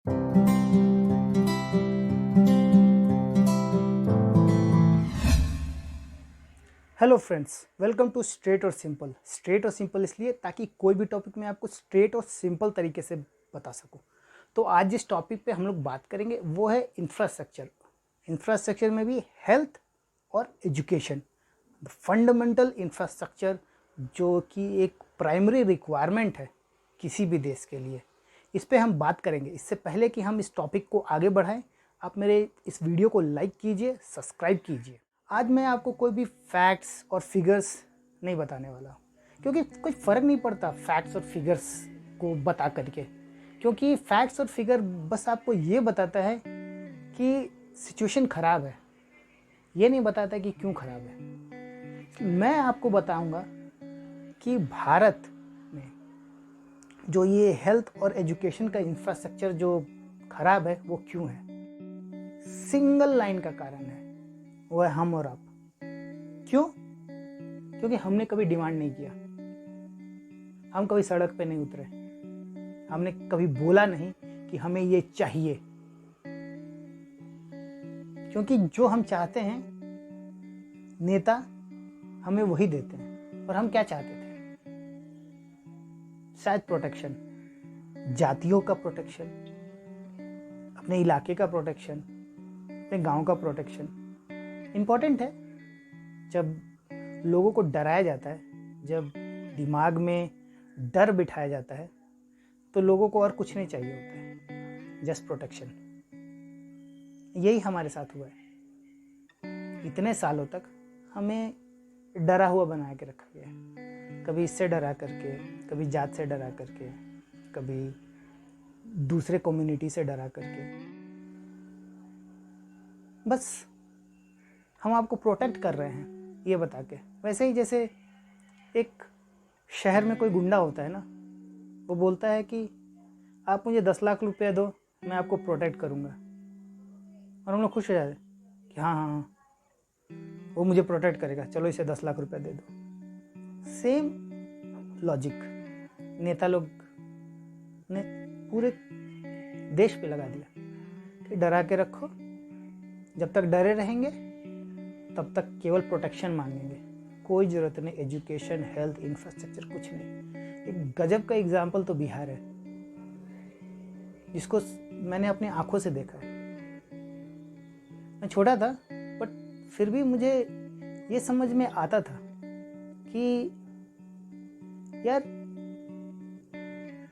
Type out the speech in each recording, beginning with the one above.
Hello friends, welcome to straight और सिंपल। Straight और सिंपल इसलिए ताकि कोई भी टॉपिक मैं आपको स्ट्रेट और सिंपल तरीके से बता सकूं। तो आज जिस टॉपिक पे हम लोग बात करेंगे वो है इंफ्रास्ट्रक्चर। इंफ्रास्ट्रक्चर में भी हेल्थ और एजुकेशन, द फंडामेंटल इंफ्रास्ट्रक्चर, जो कि एक प्राइमरी रिक्वायरमेंट है किसी भी देश के लिए। इस पे हम बात करेंगे। इससे पहले कि हम इस टॉपिक को आगे बढ़ाएं, आप मेरे इस वीडियो को लाइक कीजिए, सब्सक्राइब कीजिए। आज मैं आपको कोई भी फैक्ट्स और फिगर्स नहीं बताने वाला, क्योंकि कोई फ़र्क नहीं पड़ता फैक्ट्स और फिगर्स को बता करके, क्योंकि फैक्ट्स और फिगर बस आपको ये बताता है कि सिचुएशन ख़राब है, ये नहीं बताता कि क्यों ख़राब है। मैं आपको बताऊंगा कि भारत में जो ये हेल्थ और एजुकेशन का इंफ्रास्ट्रक्चर जो ख़राब है वो क्यों है। सिंगल लाइन का कारण है, वो है हम और आप। क्यों? क्योंकि हमने कभी डिमांड नहीं किया, हम कभी सड़क पे नहीं उतरे, हमने कभी बोला नहीं कि हमें ये चाहिए। क्योंकि जो हम चाहते हैं नेता हमें वही देते हैं। और हम क्या चाहते थे? शायद प्रोटेक्शन, जातियों का प्रोटेक्शन, अपने इलाके का प्रोटेक्शन, अपने गांव का प्रोटेक्शन। इम्पॉर्टेंट है। जब लोगों को डराया जाता है, जब दिमाग में डर बिठाया जाता है, तो लोगों को और कुछ नहीं चाहिए होता है, जस्ट प्रोटेक्शन। यही हमारे साथ हुआ है। इतने सालों तक हमें डरा हुआ बना के रखा गया है। कभी इससे डरा करके, कभी जात से डरा करके, कभी दूसरे कम्युनिटी से डरा करके। बस हम आपको प्रोटेक्ट कर रहे हैं ये बता के। वैसे ही जैसे एक शहर में कोई गुंडा होता है ना, वो बोलता है कि आप मुझे 10 लाख रुपया दो, मैं आपको प्रोटेक्ट करूँगा। और हम लोग खुश हो जाते हैं कि हाँ हाँ हाँ, वो मुझे प्रोटेक्ट करेगा, चलो इसे 10 लाख रुपया दे दो। सेम लॉजिक नेता लोग ने पूरे देश पे लगा दिया कि डरा के रखो, जब तक डरे रहेंगे तब तक केवल प्रोटेक्शन मांगेंगे। कोई ज़रूरत नहीं एजुकेशन, हेल्थ, इंफ्रास्ट्रक्चर, कुछ नहीं। एक गजब का एग्जाम्पल तो बिहार है, जिसको मैंने अपनी आंखों से देखा है। मैं छोटा था, बट फिर भी मुझे ये समझ में आता था कि यार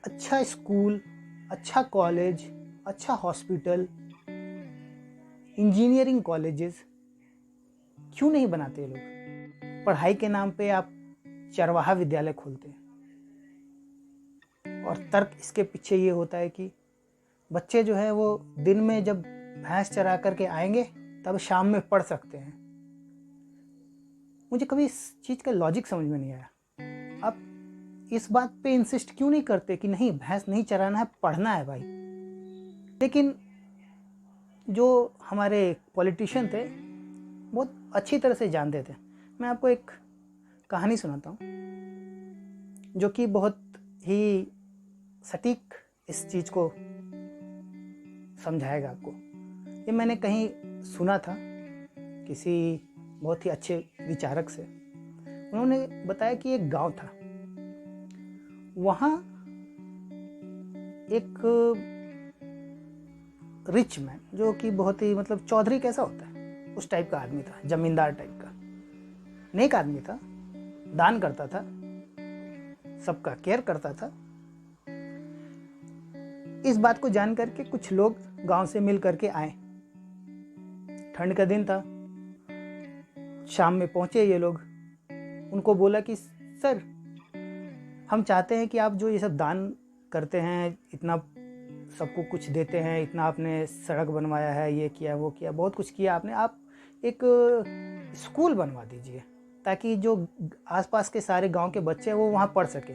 अच्छा स्कूल, अच्छा कॉलेज, अच्छा हॉस्पिटल, इंजीनियरिंग कॉलेजेस क्यों नहीं बनाते ये लोग। पढ़ाई के नाम पे आप चरवाहा विद्यालय खोलते हैं, और तर्क इसके पीछे ये होता है कि बच्चे जो है वो दिन में जब भैंस चरा करके आएंगे तब शाम में पढ़ सकते हैं। मुझे कभी इस चीज़ का लॉजिक समझ में नहीं आया। आप इस बात पे इंसिस्ट क्यों नहीं करते कि नहीं, भैंस नहीं चराना है, पढ़ना है भाई। लेकिन जो हमारे पॉलिटिशियन थे बहुत अच्छी तरह से जानते थे। मैं आपको एक कहानी सुनाता हूँ जो कि बहुत ही सटीक इस चीज़ को समझाएगा आपको। ये मैंने कहीं सुना था किसी बहुत ही अच्छे विचारक से। उन्होंने बताया कि एक गांव था, वहाँ एक रिच मैन, जो कि बहुत ही मतलब चौधरी कैसा होता है उस टाइप का आदमी था, जमींदार टाइप का, नेक आदमी था, दान करता था, सबका केयर करता था। इस बात को जान करके कुछ लोग गांव से मिल करके आए। ठंड का दिन था, शाम में पहुंचे ये लोग। उनको बोला कि सर, हम चाहते हैं कि आप जो ये सब दान करते हैं, इतना सबको कुछ देते हैं, इतना आपने सड़क बनवाया है, ये किया वो किया, बहुत कुछ किया आपने, आप एक स्कूल बनवा दीजिए ताकि जो आसपास के सारे गांव के बच्चे हैं वो वहाँ पढ़ सके।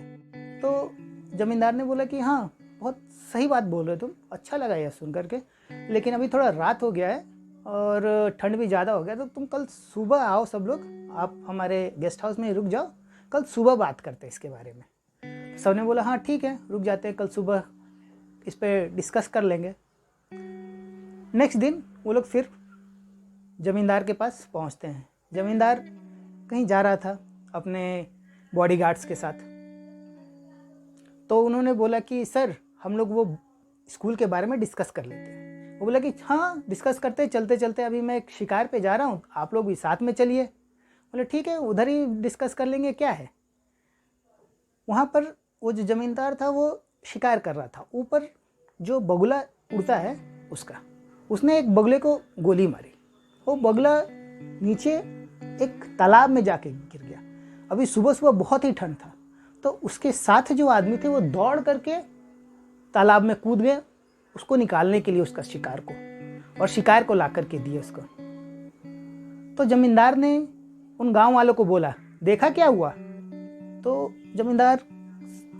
तो जमींदार ने बोला कि हाँ, बहुत सही बात बोल रहे तुम, अच्छा लगा यह सुन करके, लेकिन अभी थोड़ा रात हो गया है और ठंड भी ज़्यादा हो गया, तो तुम कल सुबह आओ, सब लोग आप हमारे गेस्ट हाउस में रुक जाओ, कल सुबह बात करते हैं इसके बारे में। सब ने बोला हाँ ठीक है, रुक जाते हैं, कल सुबह इस पर डिस्कस कर लेंगे। नेक्स्ट दिन वो लोग फिर ज़मींदार के पास पहुंचते हैं। ज़मींदार कहीं जा रहा था अपने बॉडीगार्ड्स के साथ, तो उन्होंने बोला कि सर हम लोग वो स्कूल के बारे में डिस्कस कर लेते हैं। वो बोला कि हाँ डिस्कस करते, चलते चलते अभी मैं एक शिकार पे जा रहा हूँ, आप लोग भी साथ में चलिए। बोले ठीक है, उधर ही डिस्कस कर लेंगे, क्या है। वहाँ पर वो जो ज़मींदार था वो शिकार कर रहा था, ऊपर जो बगुला उड़ता है उसने एक बगुले को गोली मारी। वो बगुला नीचे एक तालाब में जाके गिर गया। अभी सुबह सुबह बहुत ही ठंड था, तो उसके साथ जो आदमी थे वो दौड़ करके तालाब में कूद गए उसको निकालने के लिए, उसका शिकार को, और शिकार को ला करके दिए उसको। तो जमींदार ने उन गांव वालों को बोला देखा क्या हुआ। तो जमींदार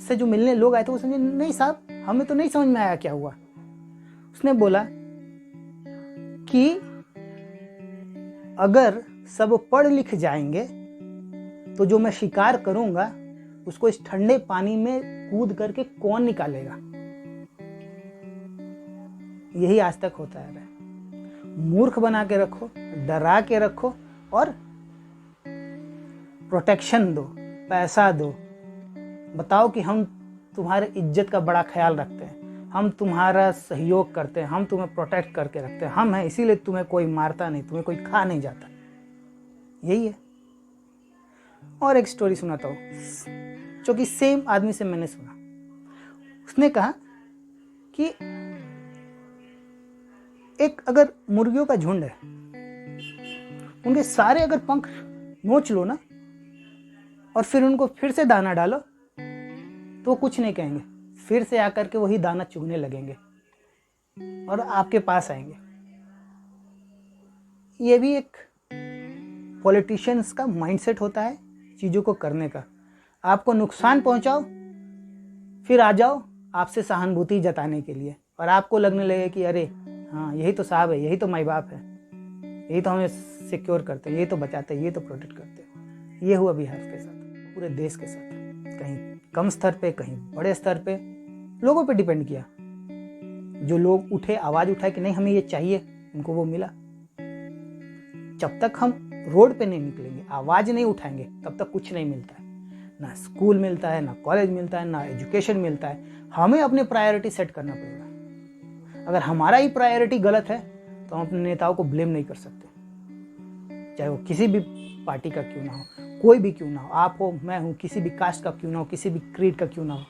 से जो मिलने लोग आए थे वो समझे नहीं साहब हमें तो नहीं समझ में आया क्या हुआ। उसने बोला कि अगर सब पढ़ लिख जाएंगे तो जो मैं शिकार करूंगा उसको इस ठंडे पानी में कूद करके कौन निकालेगा। यही आज तक होता है। मूर्ख बना के रखो, डरा के रखो और प्रोटेक्शन दो, पैसा दो, बताओ कि हम तुम्हारे इज्जत का बड़ा ख्याल रखते हैं, हम तुम्हारा सहयोग करते हैं, हम तुम्हें प्रोटेक्ट करके रखते हैं, हम हैं इसीलिए तुम्हें कोई मारता नहीं, तुम्हें कोई खा नहीं जाता। यही है। और एक स्टोरी सुनाता हूँ जो कि सेम आदमी से मैंने सुना। उसने कहा कि एक अगर मुर्गियों का झुंड है, उनके सारे अगर पंख नोच लो ना और फिर उनको फिर से दाना डालो तो कुछ नहीं कहेंगे, फिर से आकर के वही दाना चुगने लगेंगे और आपके पास आएंगे। ये भी एक पॉलिटिशियंस का माइंडसेट होता है चीज़ों को करने का। आपको नुकसान पहुंचाओ फिर आ जाओ आपसे सहानुभूति जताने के लिए, और आपको लगने लगे कि अरे हाँ यही तो साहब है, यही तो माई बाप है, यही तो हमें सिक्योर करते हैं, यही तो बचाते हैं, यही तो प्रोटेक्ट करते हैं। ये हुआ बिहार के साथ, पूरे देश के साथ। कहीं कम स्तर पे, कहीं बड़े स्तर पे, लोगों पे डिपेंड किया। जो लोग उठे, आवाज़ उठाए कि नहीं हमें ये चाहिए, उनको वो मिला। जब तक हम रोड पे नहीं निकलेंगे, आवाज़ नहीं उठाएंगे, तब तक कुछ नहीं मिलता है। ना स्कूल मिलता है, ना कॉलेज मिलता है, ना एजुकेशन मिलता है। हमें अपने प्रायोरिटी सेट करना पड़ेगा। अगर हमारा ही प्रायोरिटी गलत है तो हम अपने नेताओं को ब्लेम नहीं कर सकते, चाहे वो किसी भी पार्टी का क्यों ना हो, कोई भी क्यों ना हो, आप हो, मैं हूँ, किसी भी कास्ट का क्यों ना हो, किसी भी क्रीड का क्यों ना हो,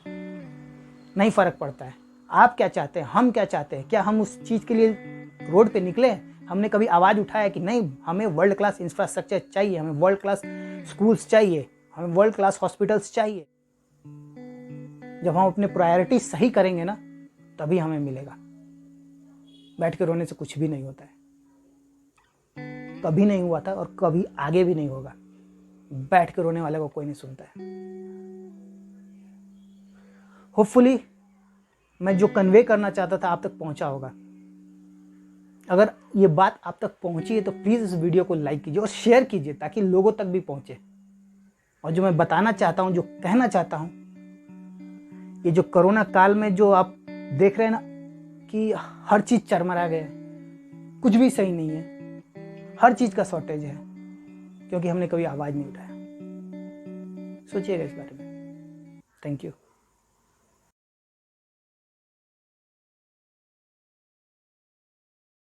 नहीं फर्क पड़ता है। आप क्या चाहते हैं, हम क्या चाहते हैं, क्या हम उस चीज़ के लिए रोड पे निकले? हमने कभी आवाज़ उठाया कि नहीं हमें वर्ल्ड क्लास इंफ्रास्ट्रक्चर चाहिए, हमें वर्ल्ड क्लास स्कूल्स चाहिए, हमें वर्ल्ड क्लास हॉस्पिटल्स चाहिए? जब हम अपने प्रायोरिटी सही करेंगे ना तभी हमें मिलेगा। बैठ के रोने से कुछ भी नहीं होता है, कभी नहीं हुआ था और कभी आगे भी नहीं होगा। बैठ के रोने वाले को कोई नहीं सुनता है। होपफुली मैं जो कन्वे करना चाहता था आप तक पहुंचा होगा। अगर ये बात आप तक पहुंची है तो प्लीज़ इस वीडियो को लाइक कीजिए और शेयर कीजिए ताकि लोगों तक भी पहुंचे। और जो मैं बताना चाहता हूं, जो कहना चाहता हूं, ये जो कोरोना काल में जो आप देख रहे हैं ना कि हर चीज़ चरमरा गया, कुछ भी सही नहीं है, हर चीज़ का शॉर्टेज है, क्योंकि हमने कभी आवाज़ नहीं उठाया। सोचिएगा इस बारे में। Thank you.